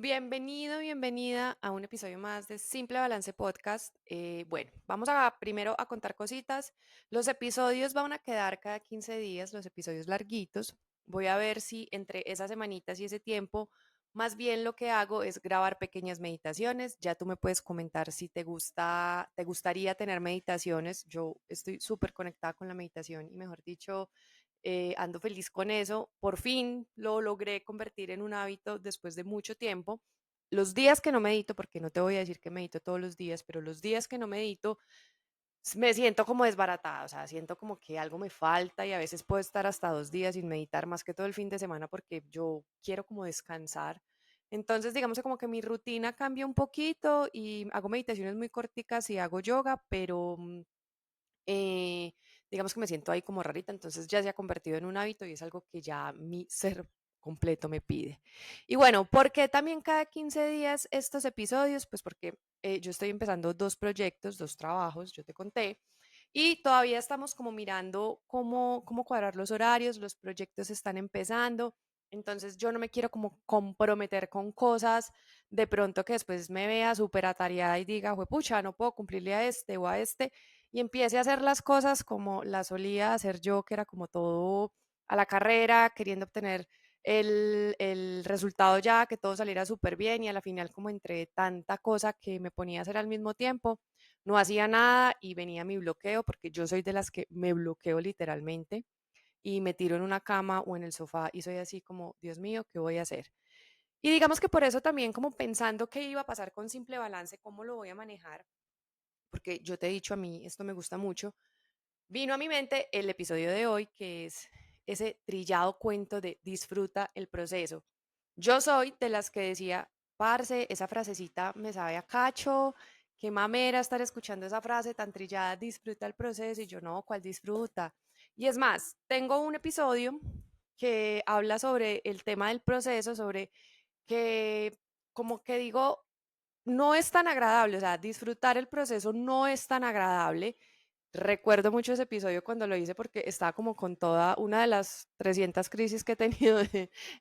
Bienvenido, bienvenida a un episodio más de Simple Balance Podcast. Bueno, vamos a primero a contar cositas. Los episodios van a quedar cada 15 días, los episodios larguitos. Voy a ver si entre esas semanitas y ese tiempo, más bien lo que hago es grabar pequeñas meditaciones. Ya tú me puedes comentar si te gustaría tener meditaciones. Yo estoy súper conectada con la meditación y mejor dicho, ando feliz con eso. Por fin lo logré convertir en un hábito después de mucho tiempo. Los días que no medito, porque no te voy a decir que medito todos los días, pero los días que no medito, me siento como desbaratada, o sea, siento como que algo me falta y a veces puedo estar hasta 2 días sin meditar, más que todo el fin de semana, porque yo quiero como descansar. Entonces, digamos que como que mi rutina cambia un poquito y hago meditaciones muy corticas y hago yoga, pero eh, digamos que me siento ahí como rarita, entonces ya se ha convertido en un hábito y es algo que ya mi ser completo me pide. Y bueno, ¿por qué también cada 15 días estos episodios? Pues porque yo estoy empezando dos proyectos, dos trabajos, yo te conté, y todavía estamos como mirando cómo cuadrar los horarios, los proyectos están empezando. Entonces yo no me quiero como comprometer con cosas de pronto que después me vea súper atareada y diga, pucha, no puedo cumplirle a este o a este y empiece a hacer las cosas como las solía hacer yo, que era como todo a la carrera, queriendo obtener el resultado ya, que todo saliera súper bien y a la final como entre tanta cosa que me ponía a hacer al mismo tiempo, no hacía nada y venía mi bloqueo, porque yo soy de las que me bloqueo literalmente y me tiro en una cama o en el sofá y soy así como, Dios mío, ¿qué voy a hacer? Y digamos que por eso también como pensando qué iba a pasar con Simple Balance, cómo lo voy a manejar, porque yo te he dicho a mí, esto me gusta mucho, vino a mi mente el episodio de hoy, que es ese trillado cuento de disfruta el proceso. Yo soy de las que decía, parce, esa frasecita me sabe a cacho, qué mamera estar escuchando esa frase tan trillada, disfruta el proceso, y yo no, ¿cuál disfruta? Y es más, tengo un episodio que habla sobre el tema del proceso, sobre que, como que digo, no es tan agradable, o sea, disfrutar el proceso no es tan agradable. Recuerdo mucho ese episodio cuando lo hice porque estaba como con toda una de las 300 crisis que he tenido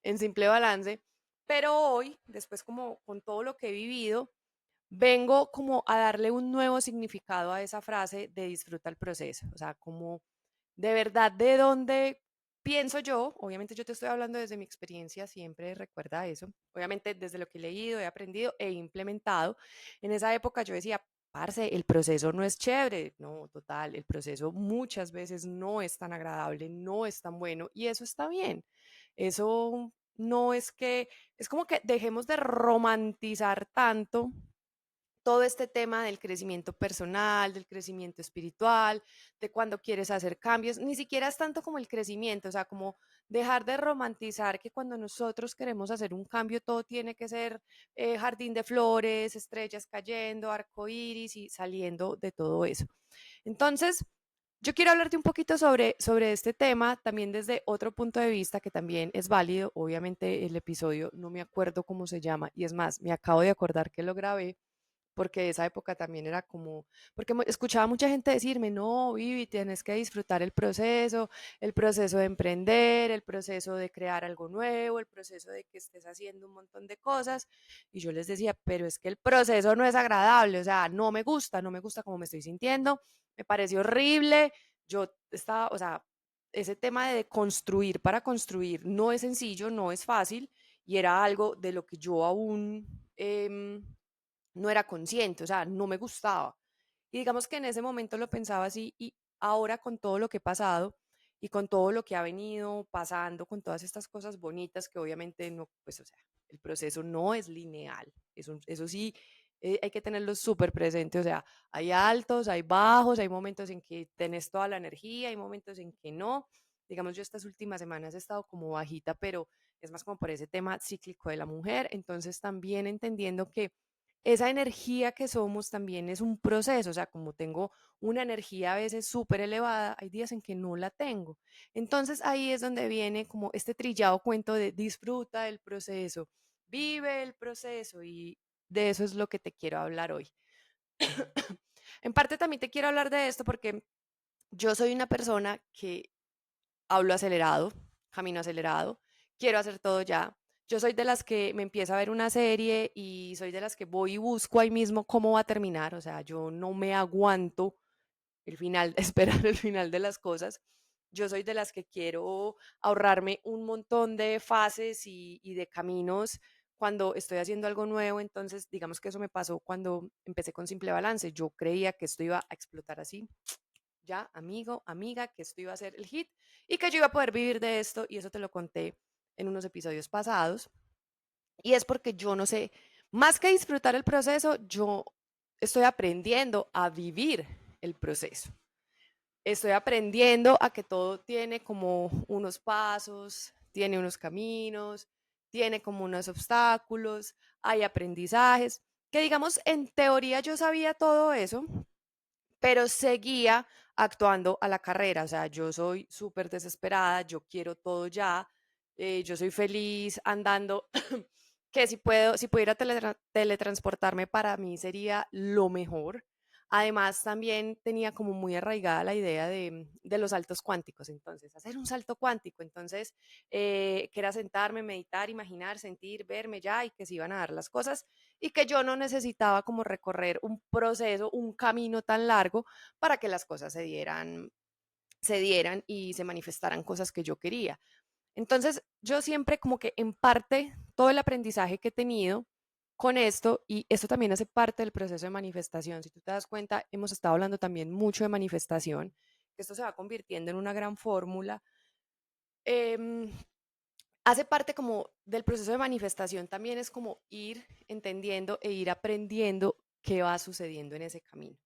en Simple Balance, pero hoy, después como con todo lo que he vivido, vengo como a darle un nuevo significado a esa frase de disfruta el proceso, o sea, como de verdad de dónde pienso yo, obviamente yo te estoy hablando desde mi experiencia, siempre recuerda eso, obviamente desde lo que he leído, he aprendido e implementado. En esa época yo decía, parce, el proceso no es chévere, no, total, el proceso muchas veces no es tan agradable, no es tan bueno y eso está bien. Eso no es que, es como que dejemos de romantizar tanto todo este tema del crecimiento personal, del crecimiento espiritual, de cuando quieres hacer cambios, ni siquiera es tanto como el crecimiento, o sea, como dejar de romantizar que cuando nosotros queremos hacer un cambio todo tiene que ser jardín de flores, estrellas cayendo, arco iris y saliendo de todo eso. Entonces, yo quiero hablarte un poquito sobre este tema, también desde otro punto de vista que también es válido. Obviamente el episodio no me acuerdo cómo se llama y es más, me acabo de acordar que lo grabé porque esa época también era como, porque escuchaba mucha gente decirme, no, Vivi, tienes que disfrutar el proceso de emprender, el proceso de crear algo nuevo, el proceso de que estés haciendo un montón de cosas. Y yo les decía, pero es que el proceso no es agradable, o sea, no me gusta cómo me estoy sintiendo, me pareció horrible. Yo estaba, o sea, ese tema de construir para construir no es sencillo, no es fácil, y era algo de lo que yo aún no era consciente, o sea, no me gustaba. Y digamos que en ese momento lo pensaba así y ahora con todo lo que he pasado y con todo lo que ha venido pasando, con todas estas cosas bonitas que obviamente no, pues o sea, el proceso no es lineal, eso sí, hay que tenerlo súper presente, o sea, hay altos, hay bajos, hay momentos en que tenés toda la energía, hay momentos en que no. Digamos, yo estas últimas semanas he estado como bajita, pero es más como por ese tema cíclico de la mujer, entonces también entendiendo que esa energía que somos también es un proceso, o sea, como tengo una energía a veces súper elevada, hay días en que no la tengo. Entonces ahí es donde viene como este trillado cuento de disfruta el proceso, vive el proceso y de eso es lo que te quiero hablar hoy. En parte también te quiero hablar de esto porque yo soy una persona que hablo acelerado, camino acelerado, quiero hacer todo ya. Yo soy de las que me empieza a ver una serie y soy de las que voy y busco ahí mismo cómo va a terminar. O sea, yo no me aguanto el final, esperar el final de las cosas. Yo soy de las que quiero ahorrarme un montón de fases y de caminos cuando estoy haciendo algo nuevo. Entonces, digamos que eso me pasó cuando empecé con Simple Balance. Yo creía que esto iba a explotar así. Ya, amigo, amiga, que esto iba a ser el hit y que yo iba a poder vivir de esto. Y eso te lo conté en unos episodios pasados. Y es porque yo no sé, más que disfrutar el proceso, yo estoy aprendiendo a vivir el proceso. Estoy aprendiendo a que todo tiene como unos pasos, tiene unos caminos, tiene como unos obstáculos, hay aprendizajes, que digamos, en teoría yo sabía todo eso, pero seguía actuando a la carrera. O sea, yo soy súper desesperada, yo quiero todo ya, yo soy feliz andando, que si puedo, si pudiera teletransportarme para mí sería lo mejor. Además, también tenía como muy arraigada la idea de los saltos cuánticos, entonces, hacer un salto cuántico, entonces, que era sentarme, meditar, imaginar, sentir, verme ya y que se iban a dar las cosas y que yo no necesitaba como recorrer un proceso, un camino tan largo para que las cosas se dieran y se manifestaran cosas que yo quería. Entonces, yo siempre como que en parte todo el aprendizaje que he tenido con esto, y esto también hace parte del proceso de manifestación, si tú te das cuenta, hemos estado hablando también mucho de manifestación, que esto se va convirtiendo en una gran fórmula. Eh, Hace parte como del proceso de manifestación, también es como ir entendiendo e ir aprendiendo qué va sucediendo en ese camino.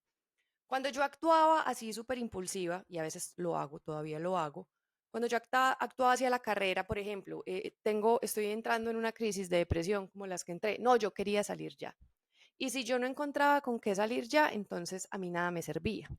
Cuando yo actuaba así súper impulsiva, y a veces lo hago, todavía lo hago, cuando yo actuaba hacia la carrera, por ejemplo, estoy entrando en una crisis de depresión como las que entré, no, yo quería salir ya. Y si yo no encontraba con qué salir ya, entonces a mí nada me servía.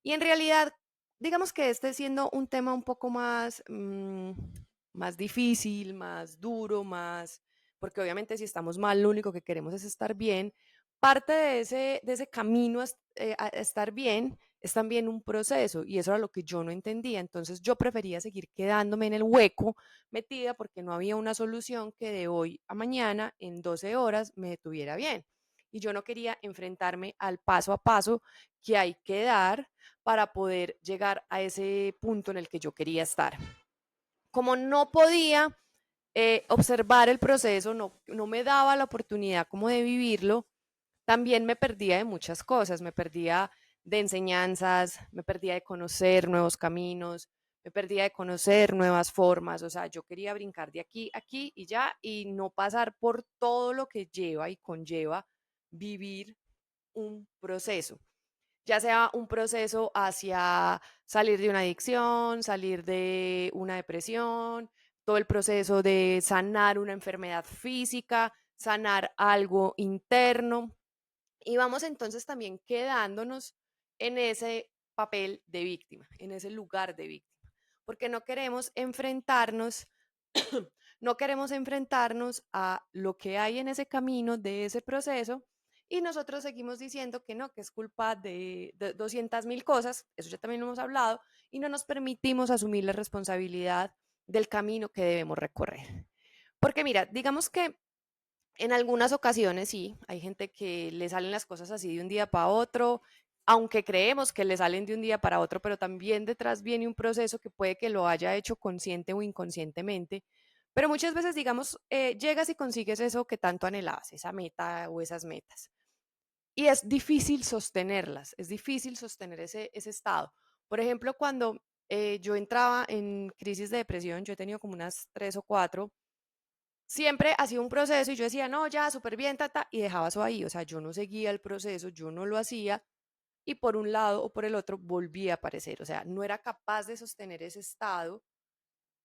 Y en realidad, digamos que este siendo un tema un poco más, más difícil, más duro, más, porque obviamente si estamos mal, lo único que queremos es estar bien. Parte de ese camino a estar bien es también un proceso y eso era lo que yo no entendía. Entonces yo prefería seguir quedándome en el hueco metida porque no había una solución que de hoy a mañana en 12 horas me detuviera bien. Y yo no quería enfrentarme al paso a paso que hay que dar para poder llegar a ese punto en el que yo quería estar. Como no podía observar el proceso, no me daba la oportunidad como de vivirlo, también me perdía de muchas cosas, me perdía de enseñanzas, me perdía de conocer nuevos caminos, me perdía de conocer nuevas formas, o sea, yo quería brincar de aquí a aquí y ya, y no pasar por todo lo que lleva y conlleva vivir un proceso, ya sea un proceso hacia salir de una adicción, salir de una depresión, todo el proceso de sanar una enfermedad física, sanar algo interno. Y vamos entonces también quedándonos en ese papel de víctima, en ese lugar de víctima, porque no queremos enfrentarnos, no queremos enfrentarnos a lo que hay en ese camino de ese proceso y nosotros seguimos diciendo que no, que es culpa de 200.000 cosas, eso ya también lo hemos hablado, y no nos permitimos asumir la responsabilidad del camino que debemos recorrer. Porque mira, digamos que en algunas ocasiones sí, hay gente que le salen las cosas así de un día para otro, aunque creemos que le salen de un día para otro, pero también detrás viene un proceso que puede que lo haya hecho consciente o inconscientemente. Pero muchas veces, digamos, llegas y consigues eso que tanto anhelabas, esa meta o esas metas. Y es difícil sostenerlas, es difícil sostener ese estado. Por ejemplo, cuando yo entraba en crisis de depresión, yo he tenido como unas 3 o 4, siempre hacía un proceso y yo decía, no, ya, súper bien, tata, y dejaba eso ahí. O sea, yo no seguía el proceso, yo no lo hacía y por un lado o por el otro volvía a aparecer. O sea, no era capaz de sostener ese estado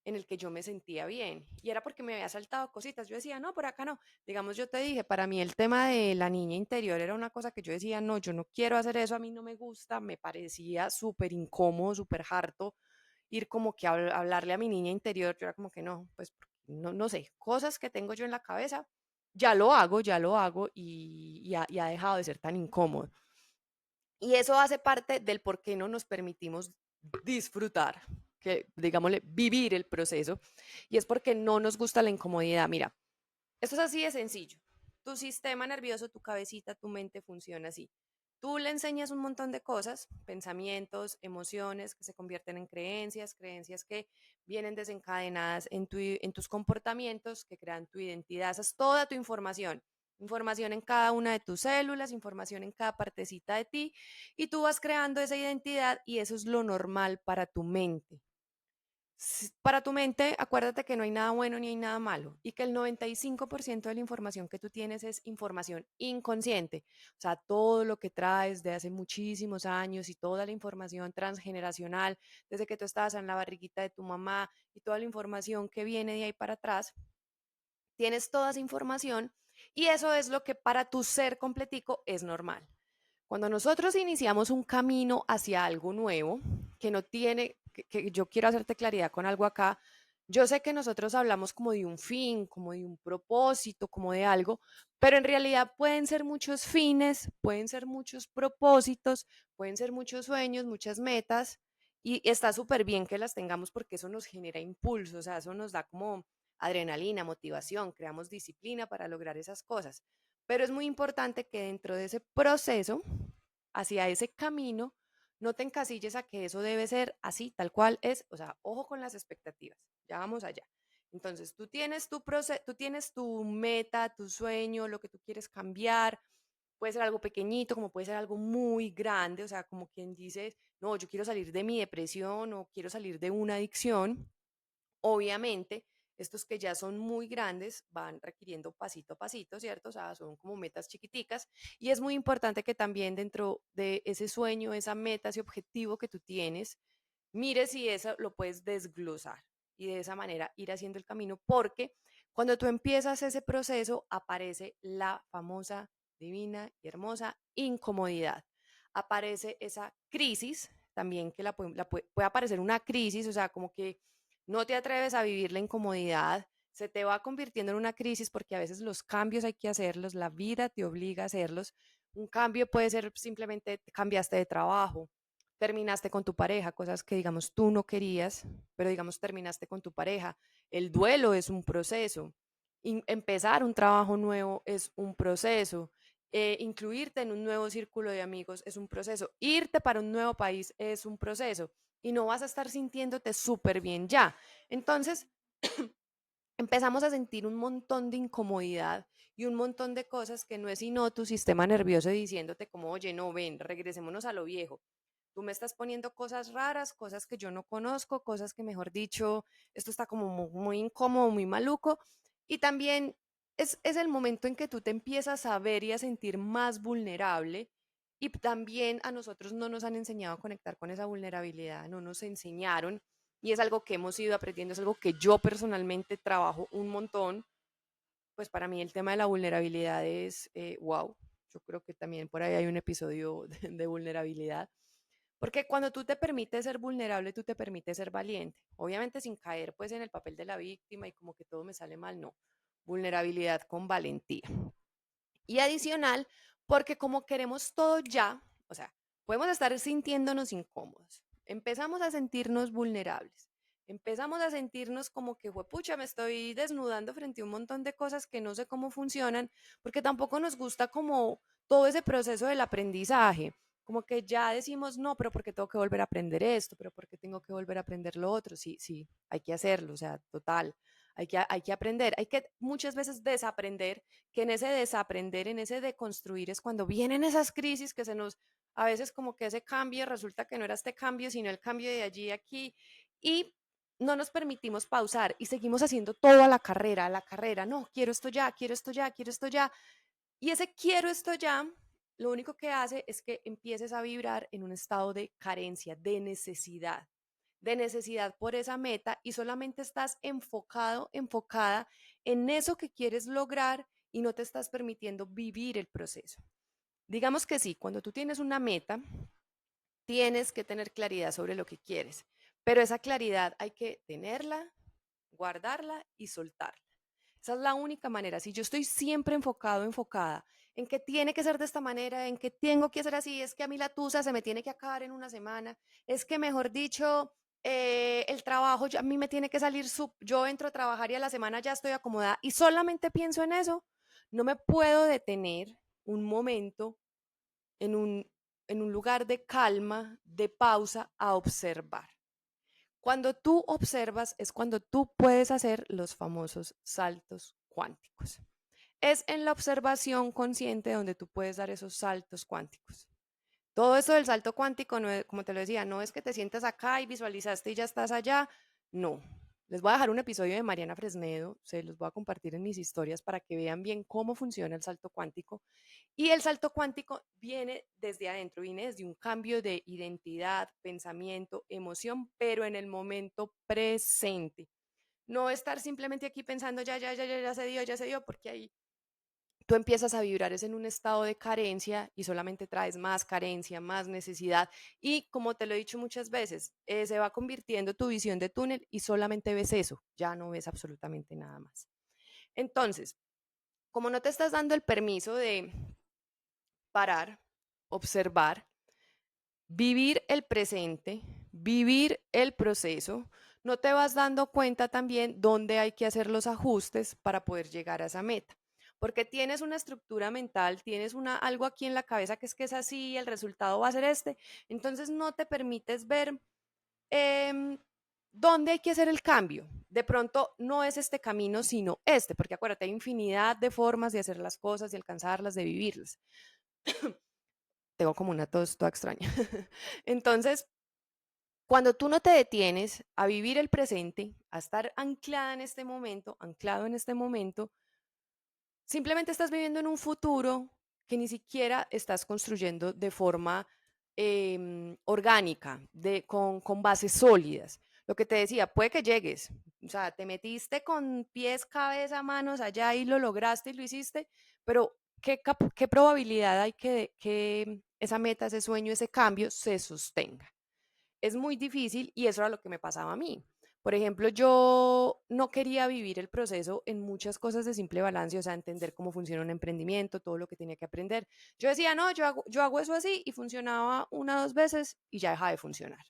en el que yo me sentía bien. Y era porque me había saltado cositas. Yo decía, no, por acá no. Digamos, yo te dije, para mí el tema de la niña interior era una cosa que yo decía, no, yo no quiero hacer eso, a mí no me gusta, me parecía súper incómodo, súper harto ir como que a hablarle a mi niña interior. Yo era como que no, pues no, no sé, cosas que tengo yo en la cabeza, ya lo hago y ha dejado de ser tan incómodo. Y eso hace parte del por qué no nos permitimos disfrutar, que digámosle, vivir el proceso. Y es porque no nos gusta la incomodidad. Mira, Esto es así de sencillo. Tu sistema nervioso, tu cabecita, tu mente funciona así. Tú le enseñas un montón de cosas, pensamientos, emociones que se convierten en creencias, creencias que vienen desencadenadas en tus comportamientos, que crean tu identidad. Esa es toda tu información. Información en cada una de tus células, información en cada partecita de ti, y tú vas creando esa identidad y eso es lo normal para tu mente. Para tu mente, acuérdate que no hay nada bueno ni hay nada malo y que el 95% de la información que tú tienes es información inconsciente. O sea, todo lo que traes de hace muchísimos años y toda la información transgeneracional, desde que tú estabas en la barriguita de tu mamá y toda la información que viene de ahí para atrás, tienes toda esa información y eso es lo que para tu ser completico es normal. Cuando nosotros iniciamos un camino hacia algo nuevo, que no tiene, que yo quiero hacerte claridad con algo acá, yo sé que nosotros hablamos como de un fin, como de un propósito, como de algo, pero en realidad pueden ser muchos fines, pueden ser muchos propósitos, pueden ser muchos sueños, muchas metas, y está súper bien que las tengamos porque eso nos genera impulso, o sea, eso nos da como adrenalina, motivación, creamos disciplina para lograr esas cosas. Pero es muy importante que dentro de ese proceso, hacia ese camino, no te encasilles a que eso debe ser así, tal cual es. O sea, ojo con las expectativas. Ya vamos allá. Entonces, tú tienes tu proceso, tú tienes tu meta, tu sueño, lo que tú quieres cambiar. Puede ser algo pequeñito, como puede ser algo muy grande. O sea, como quien dice, no, yo quiero salir de mi depresión o quiero salir de una adicción. Obviamente, estos que ya son muy grandes van requiriendo pasito a pasito, ¿cierto? O sea, son como metas chiquiticas y es muy importante que también dentro de ese sueño, esa meta, ese objetivo que tú tienes, mires si eso lo puedes desglosar y de esa manera ir haciendo el camino, porque cuando tú empiezas ese proceso aparece la famosa, divina y hermosa incomodidad. Aparece esa crisis, también que puede aparecer una crisis, o sea, como que no te atreves a vivir la incomodidad, se te va convirtiendo en una crisis porque a veces los cambios hay que hacerlos, la vida te obliga a hacerlos. Un cambio puede ser simplemente cambiaste de trabajo, terminaste con tu pareja, cosas que digamos tú no querías, pero digamos terminaste con tu pareja. El duelo es un proceso. Empezar un trabajo nuevo es un proceso. Incluirte en un nuevo círculo de amigos es un proceso. Irte para un nuevo país es un proceso. Y no vas a estar sintiéndote súper bien ya. Entonces, empezamos a sentir un montón de incomodidad y un montón de cosas que no es sino tu sistema nervioso diciéndote como, oye, no, ven, regresémonos a lo viejo. Tú me estás poniendo cosas raras, cosas que yo no conozco, cosas que mejor dicho, esto está como muy incómodo, muy maluco. Y también es el momento en que tú te empiezas a ver y a sentir más vulnerable. Y también a nosotros no nos han enseñado a conectar con esa vulnerabilidad, no nos enseñaron y es algo que hemos ido aprendiendo, es algo que yo personalmente trabajo un montón. Pues para mí el tema de la vulnerabilidad es wow. Yo creo que también por ahí hay un episodio de vulnerabilidad. Porque cuando tú te permites ser vulnerable, tú te permites ser valiente. Obviamente sin caer pues en el papel de la víctima y como que todo me sale mal, no. Vulnerabilidad con valentía. Y adicional, porque como queremos todo ya, o sea, podemos estar sintiéndonos incómodos, empezamos a sentirnos vulnerables, empezamos a sentirnos como que, pucha, me estoy desnudando frente a un montón de cosas que no sé cómo funcionan, porque tampoco nos gusta como todo ese proceso del aprendizaje, como que ya decimos, no, pero porque tengo que volver a aprender esto, pero porque tengo que volver a aprender lo otro, sí, sí, hay que hacerlo, o sea, total, hay que aprender, hay que muchas veces desaprender, que en ese desaprender, en ese deconstruir es cuando vienen esas crisis que se nos, a veces como que ese cambio resulta que no era este cambio, sino el cambio de allí a aquí, y no nos permitimos pausar y seguimos haciendo todo a la carrera, no, quiero esto ya, quiero esto ya, quiero esto ya, y ese quiero esto ya, lo único que hace es que empieces a vibrar en un estado de carencia, de necesidad por esa meta y solamente estás enfocado, enfocada en eso que quieres lograr y no te estás permitiendo vivir el proceso. Digamos que sí, cuando tú tienes una meta, tienes que tener claridad sobre lo que quieres, pero esa claridad hay que tenerla, guardarla y soltarla. Esa es la única manera. Si yo estoy siempre enfocado, enfocada en que tiene que ser de esta manera, en que tengo que hacer así, es que a mí la tusa se me tiene que acabar en una semana, es que mejor dicho, el trabajo, a mí me tiene que salir, yo entro a trabajar y a la semana ya estoy acomodada y solamente pienso en eso, no me puedo detener un momento en un lugar de calma, de pausa, a observar. Cuando tú observas es cuando tú puedes hacer los famosos saltos cuánticos. Es en la observación consciente donde tú puedes dar esos saltos cuánticos. Todo eso del salto cuántico, no es, como te lo decía, no es que te sientas acá y visualizaste y ya estás allá. No. Les voy a dejar un episodio de Mariana Fresnedo, se los voy a compartir en mis historias para que vean bien cómo funciona el salto cuántico. Y el salto cuántico viene desde adentro, viene desde un cambio de identidad, pensamiento, emoción, pero en el momento presente. No estar simplemente aquí pensando ya se dio, porque ahí tú empiezas a vibrar es en un estado de carencia y solamente traes más carencia, más necesidad y como te lo he dicho muchas veces, se va convirtiendo tu visión de túnel y solamente ves eso, ya no ves absolutamente nada más. Entonces, como no te estás dando el permiso de parar, observar, vivir el presente, vivir el proceso, no te vas dando cuenta también dónde hay que hacer los ajustes para poder llegar a esa meta. Porque tienes una estructura mental, tienes algo aquí en la cabeza que es así, el resultado va a ser este, entonces no te permites ver eh, dónde hay que hacer el cambio. De pronto no es este camino, sino este, porque acuérdate, hay infinidad de formas de hacer las cosas, de alcanzarlas, de vivirlas. Tengo como una tos toda extraña. Entonces, cuando tú no te detienes a vivir el presente, a estar anclada en este momento, anclado en este momento, simplemente estás viviendo en un futuro que ni siquiera estás construyendo de forma orgánica, con bases sólidas. Lo que te decía, puede que llegues, o sea, te metiste con pies, cabeza, manos allá y lo lograste y lo hiciste, pero ¿qué probabilidad hay que esa meta, ese sueño, ese cambio se sostenga? Es muy difícil y eso era lo que me pasaba a mí. Por ejemplo, yo no quería vivir el proceso en muchas cosas de simple balance, o sea, entender cómo funciona un emprendimiento, todo lo que tenía que aprender. Yo decía, no, yo hago eso así y funcionaba una o dos veces y ya dejaba de funcionar.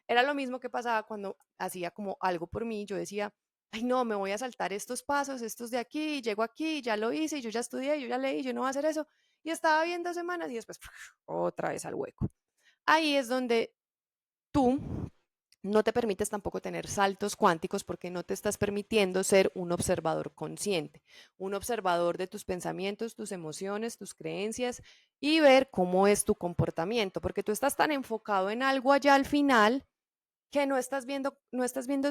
Era lo mismo que pasaba cuando hacía como algo por mí. Yo decía, ay, no, me voy a saltar estos pasos, estos de aquí, llego aquí, ya lo hice, yo ya estudié, yo ya leí, yo no voy a hacer eso. Y estaba bien 2 semanas y después otra vez al hueco. Ahí es donde tú no te permites tampoco tener saltos cuánticos porque no te estás permitiendo ser un observador consciente, un observador de tus pensamientos, tus emociones, tus creencias y ver cómo es tu comportamiento, porque tú estás tan enfocado en algo allá al final que no estás viendo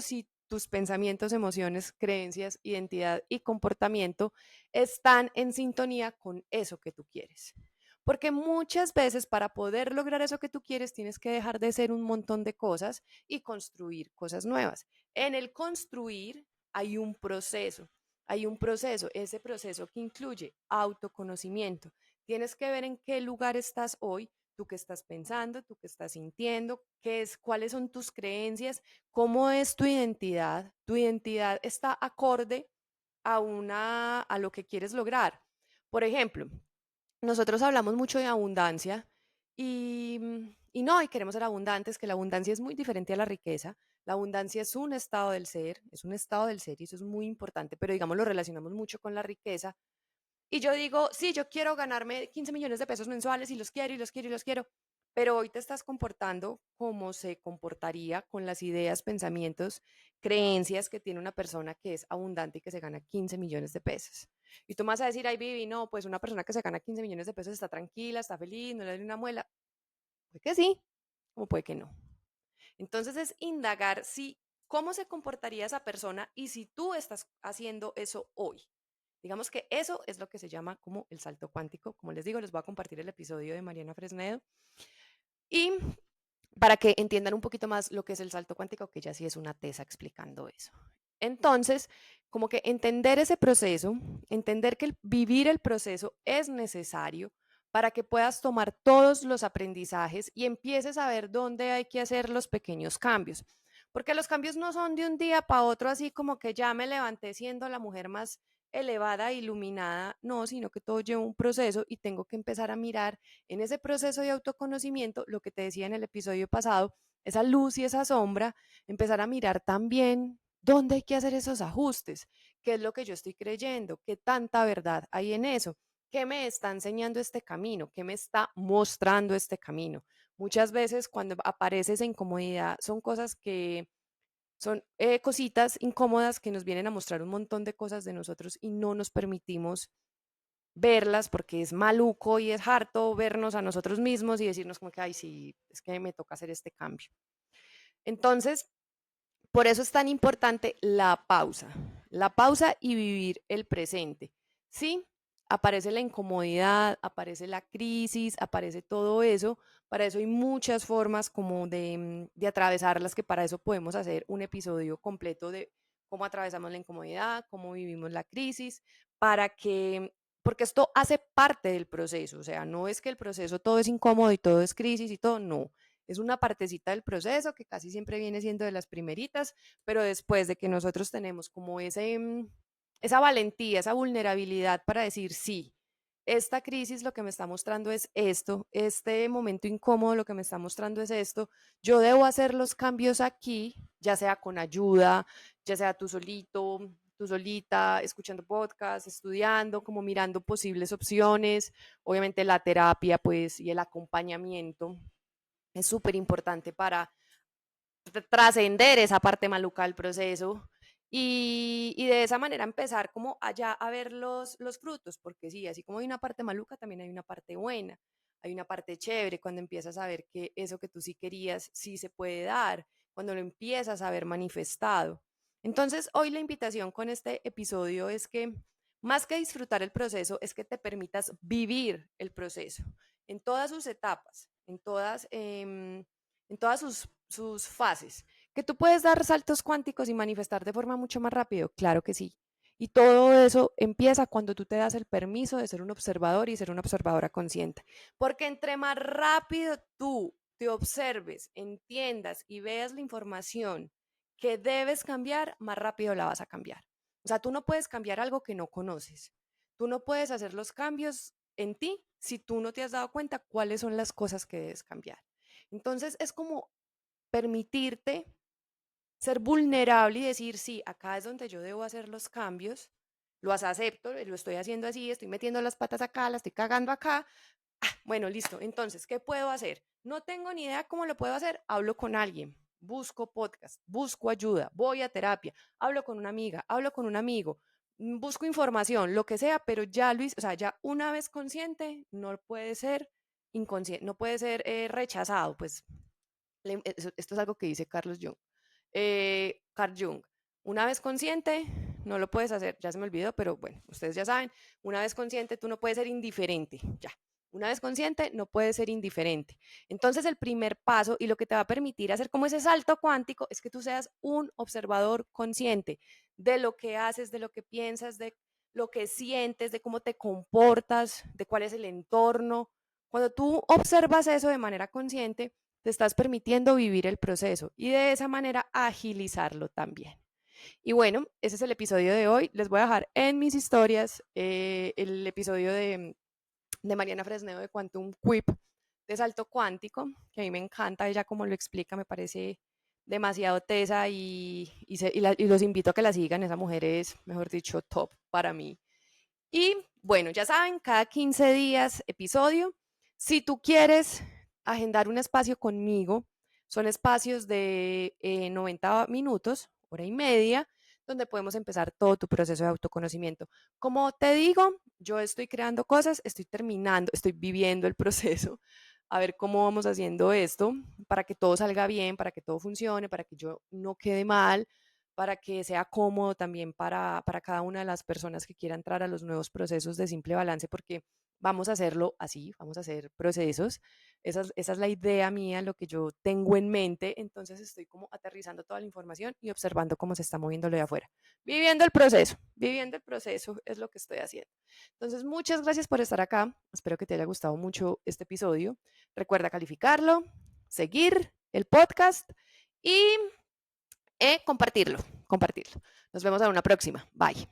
si tus pensamientos, emociones, creencias, identidad y comportamiento están en sintonía con eso que tú quieres. Porque muchas veces para poder lograr eso que tú quieres tienes que dejar de ser un montón de cosas y construir cosas nuevas. En el construir hay un proceso, ese proceso que incluye autoconocimiento. Tienes que ver en qué lugar estás hoy, tú qué estás pensando, tú qué estás sintiendo, cuáles son tus creencias, cómo es tu identidad. Tu identidad está acorde a lo que quieres lograr. Por ejemplo, nosotros hablamos mucho de abundancia y no, y queremos ser abundantes, que la abundancia es muy diferente a la riqueza. La abundancia es un estado del ser, es un estado del ser y eso es muy importante, pero digamos lo relacionamos mucho con la riqueza. Y yo digo, sí, yo quiero ganarme 15 millones de pesos mensuales y los quiero y los quiero y los quiero, pero hoy te estás comportando como se comportaría con las ideas, pensamientos, creencias que tiene una persona que es abundante y que se gana 15 millones de pesos. Y tú me vas a decir, ay, Vivi, no, pues una persona que se gana 15 millones de pesos está tranquila, está feliz, no le da una muela. Puede que sí, como puede que no. Entonces es indagar si cómo se comportaría esa persona y si tú estás haciendo eso hoy. Digamos que eso es lo que se llama como el salto cuántico. Como les digo, les voy a compartir el episodio de Mariana Fresnedo. Y para que entiendan un poquito más lo que es el salto cuántico, que ya sí es una tesa explicando eso. Entonces, como que entender ese proceso, entender que vivir el proceso es necesario para que puedas tomar todos los aprendizajes y empieces a ver dónde hay que hacer los pequeños cambios. Porque los cambios no son de un día para otro, así como que ya me levanté siendo la mujer más elevada, iluminada, no, sino que todo lleva un proceso y tengo que empezar a mirar en ese proceso de autoconocimiento, lo que te decía en el episodio pasado, esa luz y esa sombra, empezar a mirar también dónde hay que hacer esos ajustes, qué es lo que yo estoy creyendo, qué tanta verdad hay en eso, qué me está enseñando este camino, qué me está mostrando este camino. Muchas veces cuando aparece esa incomodidad son cosas que son cositas incómodas que nos vienen a mostrar un montón de cosas de nosotros y no nos permitimos verlas porque es maluco y es harto vernos a nosotros mismos y decirnos como que, ay, sí, es que me toca hacer este cambio. Entonces, por eso es tan importante la pausa y vivir el presente. Sí, aparece la incomodidad, aparece la crisis, aparece todo eso. Para eso hay muchas formas como de atravesarlas, que para eso podemos hacer un episodio completo de cómo atravesamos la incomodidad, cómo vivimos la crisis, para que, porque esto hace parte del proceso, o sea, no es que el proceso todo es incómodo y todo es crisis y todo, no, es una partecita del proceso que casi siempre viene siendo de las primeritas, pero después de que nosotros tenemos como esa valentía, esa vulnerabilidad para decir sí, esta crisis lo que me está mostrando es esto, este momento incómodo lo que me está mostrando es esto, yo debo hacer los cambios aquí, ya sea con ayuda, ya sea tú solito, tú solita, escuchando podcast, estudiando, como mirando posibles opciones, obviamente la terapia pues y el acompañamiento es súper importante para trascender esa parte maluca del proceso y de esa manera empezar como allá a ver los frutos, porque sí, así como hay una parte maluca, también hay una parte buena, hay una parte chévere cuando empiezas a ver que eso que tú sí querías sí se puede dar, cuando lo empiezas a ver manifestado. Entonces, hoy la invitación con este episodio es que más que disfrutar el proceso, es que te permitas vivir el proceso en todas sus etapas, en todas sus fases. ¿Que tú puedes dar saltos cuánticos y manifestar de forma mucho más rápido? Claro que sí. Y todo eso empieza cuando tú te das el permiso de ser un observador y ser una observadora consciente. Porque entre más rápido tú te observes, entiendas y veas la información que debes cambiar, más rápido la vas a cambiar. O sea, tú no puedes cambiar algo que no conoces. Tú no puedes hacer los cambios en ti si tú no te has dado cuenta cuáles son las cosas que debes cambiar. Entonces es como permitirte ser vulnerable y decir, sí, acá es donde yo debo hacer los cambios, los acepto, lo estoy haciendo así, estoy metiendo las patas acá, la estoy cagando acá. Bueno, listo. Entonces, ¿qué puedo hacer? No tengo ni idea cómo lo puedo hacer. Hablo con alguien, busco podcast, busco ayuda, voy a terapia, hablo con una amiga, hablo con un amigo, busco información, lo que sea, pero ya Luis, o sea, ya una vez consciente, no puede ser inconsciente, no puede ser rechazado, pues esto es algo que dice Carl Jung. Una vez consciente, no lo puedes hacer, ya se me olvidó, pero bueno, ustedes ya saben, una vez consciente tú no puedes ser indiferente, ya. Una vez consciente, no puedes ser indiferente. Entonces, el primer paso y lo que te va a permitir hacer como ese salto cuántico es que tú seas un observador consciente de lo que haces, de lo que piensas, de lo que sientes, de cómo te comportas, de cuál es el entorno. Cuando tú observas eso de manera consciente, te estás permitiendo vivir el proceso y de esa manera agilizarlo también. Y bueno, ese es el episodio de hoy. Les voy a dejar en mis historias el episodio de Mariana Fresnedo de Quantum Quip de salto cuántico, que a mí me encanta, ella como lo explica, me parece demasiado tesa y los invito a que la sigan, esa mujer es, mejor dicho, top para mí. Y bueno, ya saben, cada 15 días episodio. Si tú quieres agendar un espacio conmigo, son espacios de 90 minutos, hora y media, donde podemos empezar todo tu proceso de autoconocimiento. Como te digo, yo estoy creando cosas, estoy terminando, estoy viviendo el proceso, a ver cómo vamos haciendo esto para que todo salga bien, para que todo funcione, para que yo no quede mal, para que sea cómodo también para cada una de las personas que quiera entrar a los nuevos procesos de simple balance, porque vamos a hacerlo así, vamos a hacer procesos. Esa es la idea mía, lo que yo tengo en mente. Entonces estoy como aterrizando toda la información y observando cómo se está moviendo lo de afuera. Viviendo el proceso es lo que estoy haciendo. Entonces, muchas gracias por estar acá. Espero que te haya gustado mucho este episodio. Recuerda calificarlo, seguir el podcast y compartirlo. Nos vemos en una próxima. Bye.